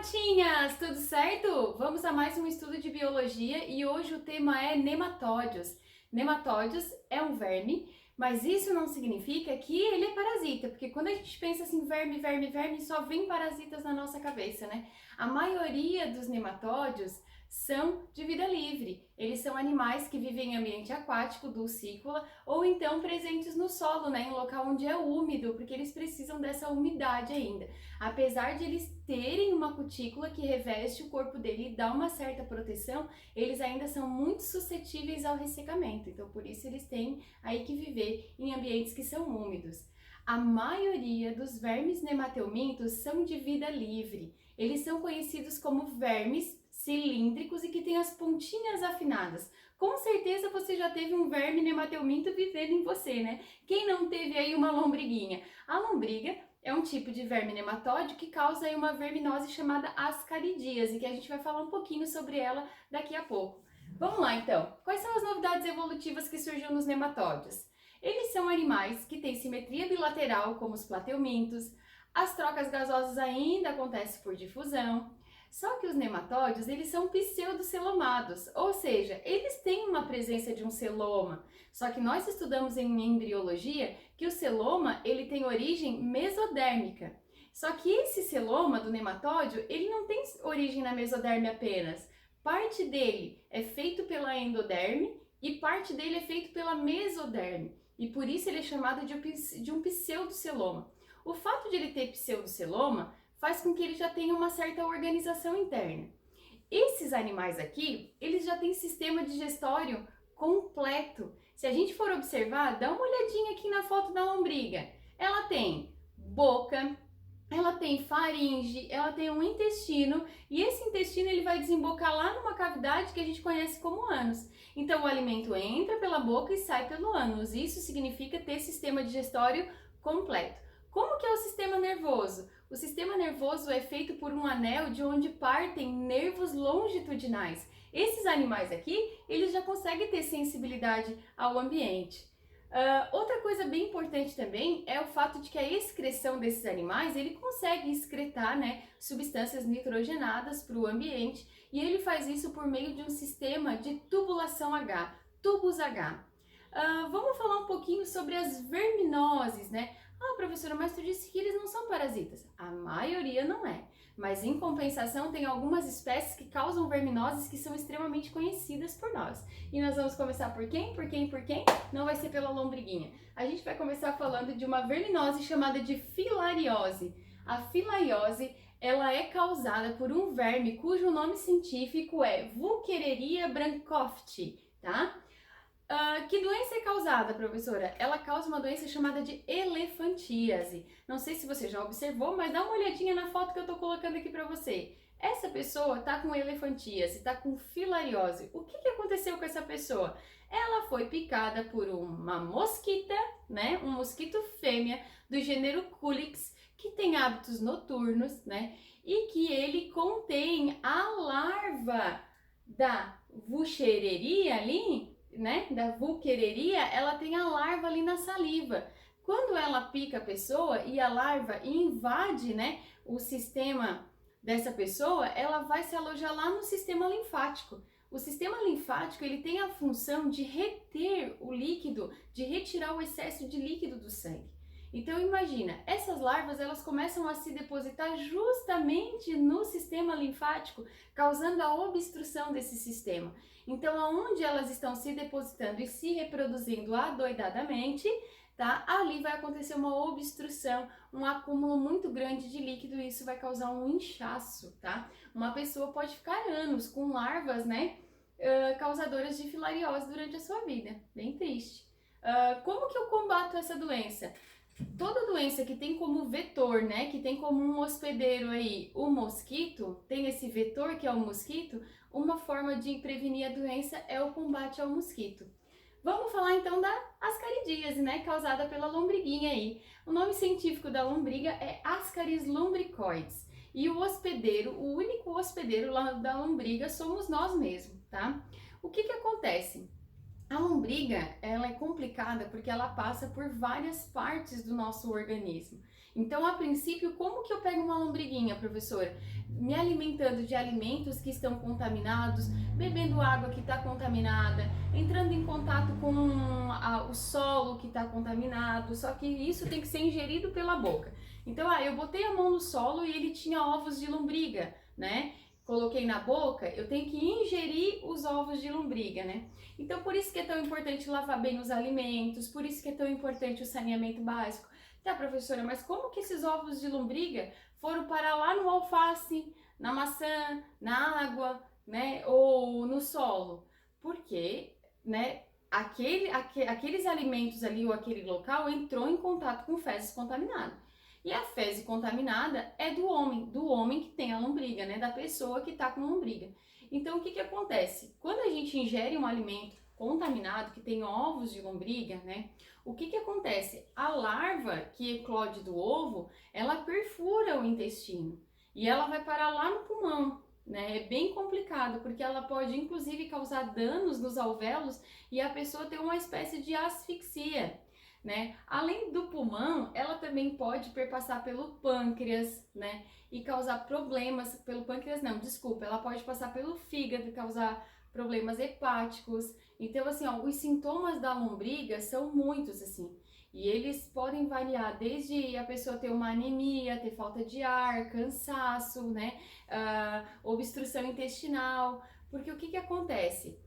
gatinhas, tudo certo? Vamos a mais um estudo de biologia e hoje o tema é nematódios. Nematódios é um verme, mas isso não significa que ele é parasita, porque quando a gente pensa assim, verme, verme, verme, só vem parasitas na nossa cabeça, né? A maioria dos nematódios são de vida livre. Eles são animais que vivem em ambiente aquático, dulcícola, ou então presentes no solo, né, em local onde é úmido, porque eles precisam dessa umidade ainda. Apesar de eles terem uma cutícula que reveste o corpo dele e dá uma certa proteção, eles ainda são muito suscetíveis ao ressecamento. Então, por isso eles têm aí que viver em ambientes que são úmidos. A maioria dos vermes nemateumintos são de vida livre. Eles são conhecidos como vermes cilíndricos e que têm as pontinhas afinadas. Com certeza você já teve um verme nemateuminto vivendo em você, né? Quem não teve aí uma lombriguinha? A lombriga é um tipo de verme nematóide que causa aí uma verminose chamada ascaridíase, que a gente vai falar um pouquinho sobre ela daqui a pouco. Vamos lá então. Quais são as novidades evolutivas que surgiram nos nematódios? Eles são animais que têm simetria bilateral, como os plateumintos. As trocas gasosas ainda acontecem por difusão. Só que os nematódios, eles são pseudocelomados, ou seja, eles têm uma presença de um celoma. Só que nós estudamos em embriologia que o celoma, ele tem origem mesodérmica. Só que esse celoma do nematódio, ele não tem origem na mesoderme apenas. Parte dele é feito pela endoderme e parte dele é feito pela mesoderme. E por isso ele é chamado de um pseudoceloma. O fato de ele ter pseudoceloma faz com que ele já tenha uma certa organização interna. Esses animais aqui, eles já têm sistema digestório completo. Se a gente for observar, dá uma olhadinha aqui na foto da lombriga. Ela tem boca, ela tem faringe, ela tem um intestino e esse intestino ele vai desembocar lá numa cavidade que a gente conhece como ânus. Então o alimento entra pela boca e sai pelo ânus. Isso significa ter sistema digestório completo. Como que é o sistema nervoso? O sistema nervoso é feito por um anel de onde partem nervos longitudinais. Esses animais aqui, eles já conseguem ter sensibilidade ao ambiente. Outra coisa bem importante também é o fato de que a excreção desses animais, ele consegue excretar, né, substâncias nitrogenadas para o ambiente e ele faz isso por meio de um sistema de tubulação H, tubos H. Vamos falar um pouquinho sobre as verminoses, né? Ah, professora, mas tu disse que eles não são parasitas. A maioria não é. Mas em compensação tem algumas espécies que causam verminoses que são extremamente conhecidas por nós. E nós vamos começar por quem? Por quem? Por quem? Não vai ser pela lombriguinha. A gente vai começar falando de uma verminose chamada de filariose. A filariose, ela é causada por um verme cujo nome científico é Wuchereria brancoft, tá? Que doença é causada, professora? Ela causa uma doença chamada de elefantíase. Não sei se você já observou, mas dá uma olhadinha na foto que eu tô colocando aqui para você. Essa pessoa tá com elefantíase, tá com filariose. O que aconteceu com essa pessoa? Ela foi picada por uma mosquita, né? Um mosquito fêmea do gênero Culex, que tem hábitos noturnos, né? E que ele contém a larva da Wuchereria ali, né, da Wuchereria, ela tem a larva ali na saliva. Quando ela pica a pessoa e a larva invade, né, o sistema dessa pessoa, ela vai se alojar lá no sistema linfático. O sistema linfático, ele tem a função de reter o líquido, de retirar o excesso de líquido do sangue. Então imagina, essas larvas elas começam a se depositar justamente no sistema linfático, causando a obstrução desse sistema. Então aonde elas estão se depositando e se reproduzindo adoidadamente, tá? Ali vai acontecer uma obstrução, um acúmulo muito grande de líquido e isso vai causar um inchaço, tá? Uma pessoa pode ficar anos com larvas, né, causadoras de filariose durante a sua vida. Bem triste. Como que eu combato essa doença? Toda doença que tem como vetor, né, que tem como um hospedeiro aí o mosquito, tem esse vetor que é o mosquito, uma forma de prevenir a doença é o combate ao mosquito. Vamos falar então da ascaridíase, né, causada pela lombriguinha aí. O nome científico da lombriga é Ascaris lumbricoides. E o hospedeiro, o único hospedeiro da lombriga somos nós mesmos, tá? O que acontece? A lombriga, ela é complicada porque ela passa por várias partes do nosso organismo. Então, a princípio, como que eu pego uma lombriguinha, professora? Me alimentando de alimentos que estão contaminados, bebendo água que está contaminada, entrando em contato com o solo que está contaminado, só que isso tem que ser ingerido pela boca. Então, eu botei a mão no solo e ele tinha ovos de lombriga, né? Coloquei na boca, eu tenho que ingerir os ovos de lombriga, né? Então, por isso que é tão importante lavar bem os alimentos, por isso que é tão importante o saneamento básico. Tá, professora, mas como que esses ovos de lombriga foram parar lá no alface, na maçã, na água, né? Ou no solo? Porque, né? Aqueles alimentos ali ou aquele local entrou em contato com fezes contaminadas. E a fezes contaminada é do homem que tem a lombriga, né? Da pessoa que tá com lombriga. Então, o que que acontece? Quando a gente ingere um alimento contaminado, que tem ovos de lombriga, né? O que que acontece? A larva que eclode do ovo, ela perfura o intestino e ela vai parar lá no pulmão, né? É bem complicado, porque ela pode inclusive causar danos nos alvéolos e a pessoa ter uma espécie de asfixia, né? Além do pulmão, ela também pode perpassar pelo pâncreas, né? E causar problemas pelo pâncreas, não, desculpa, ela pode passar pelo fígado e causar problemas hepáticos. Então, assim, ó, os sintomas da lombriga são muitos, assim, e eles podem variar desde a pessoa ter uma anemia, ter falta de ar, cansaço, né? Obstrução intestinal, porque o que que acontece?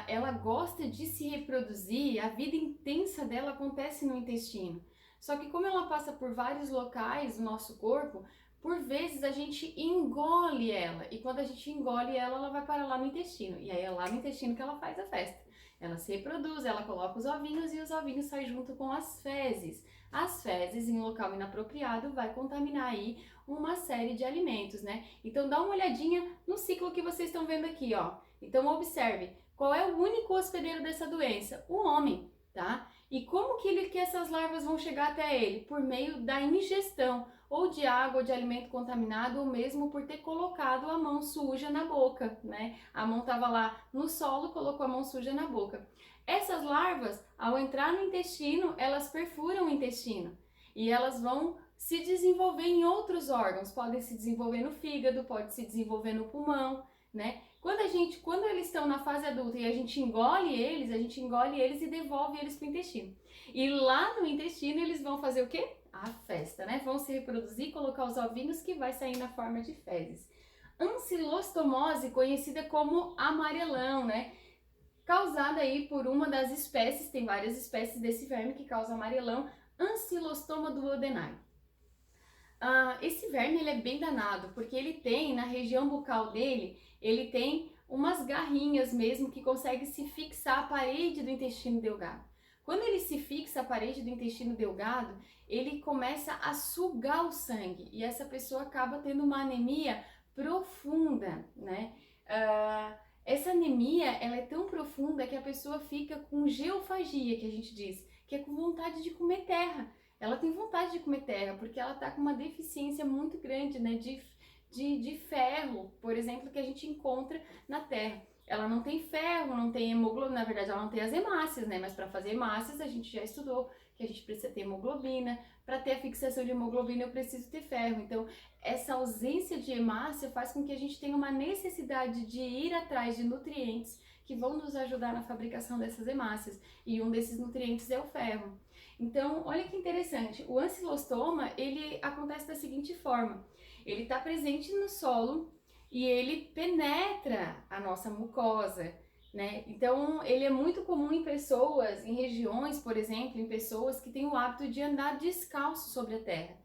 Ela gosta de se reproduzir, a vida intensa dela acontece no intestino. Só que como ela passa por vários locais do nosso corpo, por vezes a gente engole ela. E quando a gente engole ela, ela vai parar lá no intestino. E aí é lá no intestino que ela faz a festa. Ela se reproduz, ela coloca os ovinhos e os ovinhos saem junto com as fezes. As fezes, em local inapropriado, vai contaminar aí uma série de alimentos, né? Então dá uma olhadinha no ciclo que vocês estão vendo aqui, ó. Então observe. Qual é o único hospedeiro dessa doença? O homem, tá? E como que essas larvas vão chegar até ele? Por meio da ingestão, ou de água, ou de alimento contaminado, ou mesmo por ter colocado a mão suja na boca, né? A mão estava lá no solo, colocou a mão suja na boca. Essas larvas, ao entrar no intestino, elas perfuram o intestino e elas vão se desenvolver em outros órgãos. Podem se desenvolver no fígado, pode se desenvolver no pulmão, né? Quando eles estão na fase adulta e a gente engole eles e devolve eles para o intestino. E lá no intestino eles vão fazer o quê? A festa, né? Vão se reproduzir, colocar os ovinhos que vai sair na forma de fezes. Ancilostomose, conhecida como amarelão, né? Causada aí por uma das espécies, tem várias espécies desse verme que causa amarelão, Ancylostoma duodenale. Esse verme ele é bem danado, porque ele tem, na região bucal dele, ele tem umas garrinhas mesmo que consegue se fixar à parede do intestino delgado. Quando ele se fixa à parede do intestino delgado, ele começa a sugar o sangue e essa pessoa acaba tendo uma anemia profunda, né? Essa anemia, ela é tão profunda que a pessoa fica com geofagia, que a gente diz, que é com vontade de comer terra. Ela tem vontade de comer terra, porque ela tá com uma deficiência muito grande, né, de ferro, por exemplo, que a gente encontra na terra. Ela não tem ferro, não tem hemoglobina, na verdade ela não tem as hemácias, né, mas para fazer hemácias a gente já estudou que a gente precisa ter hemoglobina. Para ter a fixação de hemoglobina eu preciso ter ferro. Então, essa ausência de hemácia faz com que a gente tenha uma necessidade de ir atrás de nutrientes que vão nos ajudar na fabricação dessas hemácias. E um desses nutrientes é o ferro. Então, olha que interessante, o ancilostoma, ele acontece da seguinte forma, ele está presente no solo e ele penetra a nossa mucosa, né? Então, ele é muito comum em pessoas, em regiões, por exemplo, em pessoas que têm o hábito de andar descalço sobre a terra.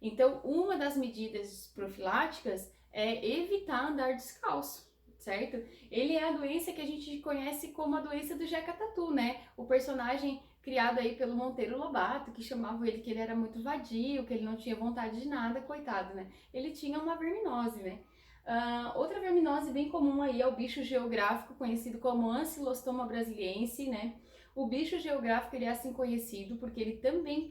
Então, uma das medidas profiláticas é evitar andar descalço, certo? Ele é a doença que a gente conhece como a doença do Jeca Tatu, né? O personagem criado aí pelo Monteiro Lobato, que chamava ele que ele era muito vadio, que ele não tinha vontade de nada, coitado, né? Ele tinha uma verminose, né? Outra verminose bem comum aí é o bicho geográfico, conhecido como Ancylostoma brasiliense, né? O bicho geográfico ele é assim conhecido porque ele também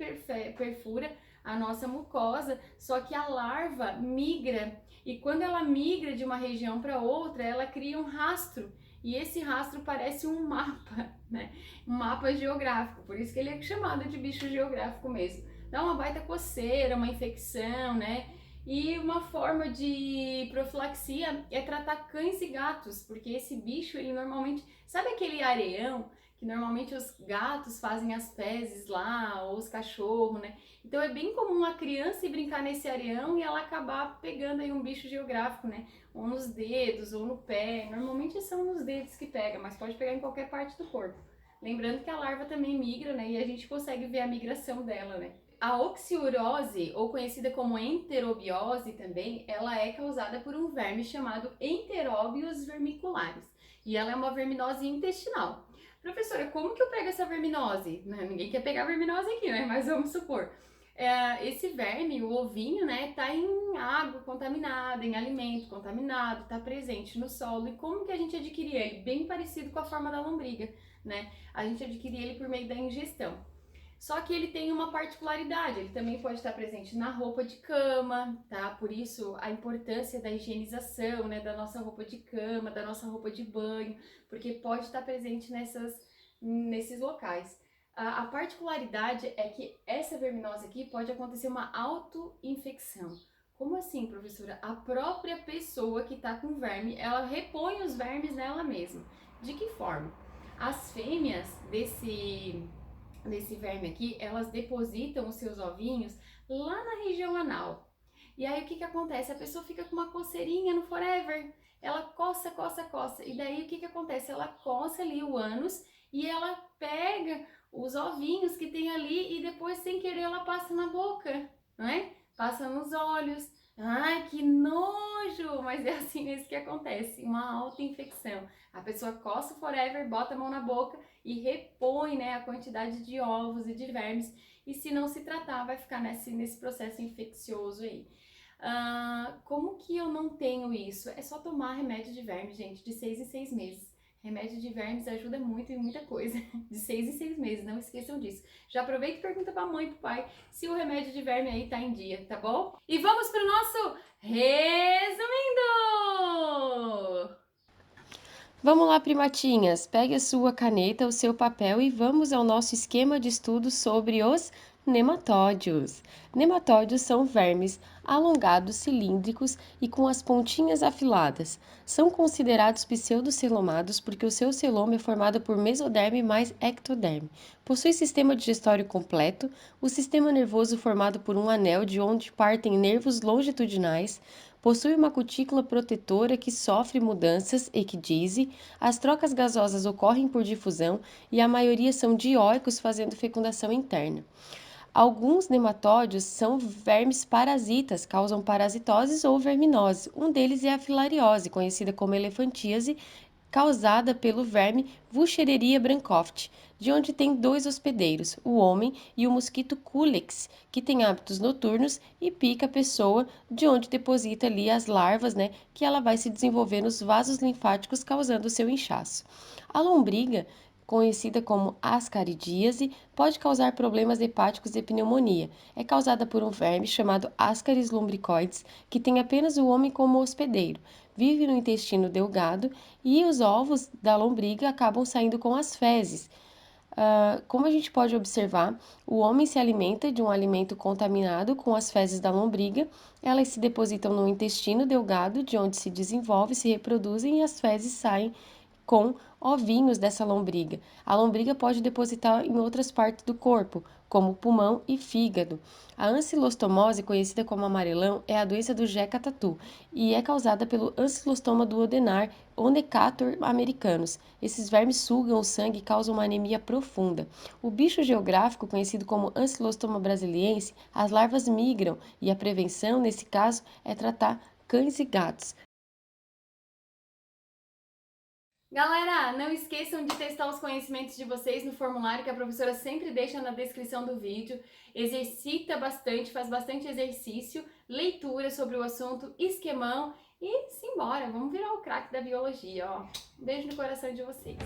perfura a nossa mucosa, só que a larva migra, e quando ela migra de uma região para outra, ela cria um rastro, e esse rastro parece um mapa, né? Um mapa geográfico, por isso que ele é chamado de bicho geográfico mesmo. dá uma baita coceira, uma infecção, né? E uma forma de profilaxia é tratar cães e gatos, porque esse bicho, ele normalmente, sabe aquele areião que normalmente os gatos fazem as fezes lá, ou os cachorros, né? Então é bem comum a criança ir brincar nesse areião e ela acabar pegando aí um bicho geográfico, né? Ou nos dedos, ou no pé. Normalmente são nos dedos que pega, mas pode pegar em qualquer parte do corpo. Lembrando que a larva também migra, né? E a gente consegue ver a migração dela, né? A oxiurose, ou conhecida como enterobiose também, ela é causada por um verme chamado Enterobius vermicularis. E ela é uma verminose intestinal. Professora, como que eu pego essa verminose? Ninguém quer pegar verminose aqui, né? Mas vamos supor. Esse verme, o ovinho, né, tá em água contaminada, em alimento contaminado, tá presente no solo. E como que a gente adquire ele? Bem parecido com a forma da lombriga, né? A gente adquire ele por meio da ingestão. Só que ele tem uma particularidade, ele também pode estar presente na roupa de cama, tá? Por isso a importância da higienização, né, da nossa roupa de cama, da nossa roupa de banho, porque pode estar presente nesses locais. A particularidade é que essa verminose aqui pode acontecer uma autoinfecção. Como assim, professora? A própria pessoa que está com verme, ela repõe os vermes nela mesma. De que forma? As fêmeas desse verme aqui, elas depositam os seus ovinhos lá na região anal. E aí o que acontece? A pessoa fica com uma coceirinha no forever. Ela coça, coça, coça. E daí o que acontece? Ela coça ali o ânus e ela pega os ovinhos que tem ali e depois, sem querer, ela passa na boca, não é? Passa nos olhos. Ai, que nojo! Mas é assim mesmo que acontece, uma autoinfecção. A pessoa coça o forever, bota a mão na boca e repõe, né, a quantidade de ovos e de vermes. E se não se tratar, vai ficar nesse processo infeccioso aí. Como que eu não tenho isso? É só tomar remédio de verme, gente, de 6 em 6 meses. Remédio de vermes ajuda muito em muita coisa, de 6 em 6 meses, não esqueçam disso. Já aproveita e pergunta pra mãe e pro pai se o remédio de verme aí tá em dia, tá bom? E vamos pro nosso resumindo! Vamos lá, primatinhas. Pegue a sua caneta, o seu papel e vamos ao nosso esquema de estudo sobre os nematódios. Nematódios são vermes alongados, cilíndricos e com as pontinhas afiladas. São considerados pseudocelomados porque o seu celoma é formado por mesoderme mais ectoderme. Possui sistema digestório completo, o sistema nervoso formado por um anel de onde partem nervos longitudinais. Possui uma cutícula protetora que sofre mudanças ecdise, as trocas gasosas ocorrem por difusão e a maioria são dioicos fazendo fecundação interna. Alguns nematódios são vermes parasitas, causam parasitoses ou verminose. Um deles é a filariose, conhecida como elefantíase, causada pelo verme Wuchereria brancoft, de onde tem dois hospedeiros, o homem e o mosquito Culex, que tem hábitos noturnos e pica a pessoa, de onde deposita ali as larvas, né, que ela vai se desenvolver nos vasos linfáticos, causando o seu inchaço. A lombriga, conhecida como ascaridíase, pode causar problemas hepáticos e pneumonia. É causada por um verme chamado Ascaris lumbricoides, que tem apenas o homem como hospedeiro. Vive no intestino delgado e os ovos da lombriga acabam saindo com as fezes. Como a gente pode observar, o homem se alimenta de um alimento contaminado com as fezes da lombriga, elas se depositam no intestino delgado, de onde se desenvolve, se reproduzem e as fezes saem com ovinhos dessa lombriga. A lombriga pode depositar em outras partes do corpo, como pulmão e fígado. A ancilostomose, conhecida como amarelão, é a doença do Jeca tatu e é causada pelo ancilostoma duodenar Onnecator americanus. Esses vermes sugam o sangue e causam uma anemia profunda. O bicho geográfico, conhecido como ancilostoma brasiliense, as larvas migram e a prevenção, nesse caso, é tratar cães e gatos. Galera, não esqueçam de testar os conhecimentos de vocês no formulário que a professora sempre deixa na descrição do vídeo. Exercita bastante, faz bastante exercício, leitura sobre o assunto, esquemão e simbora, vamos virar o craque da biologia, ó. Um beijo no coração de vocês.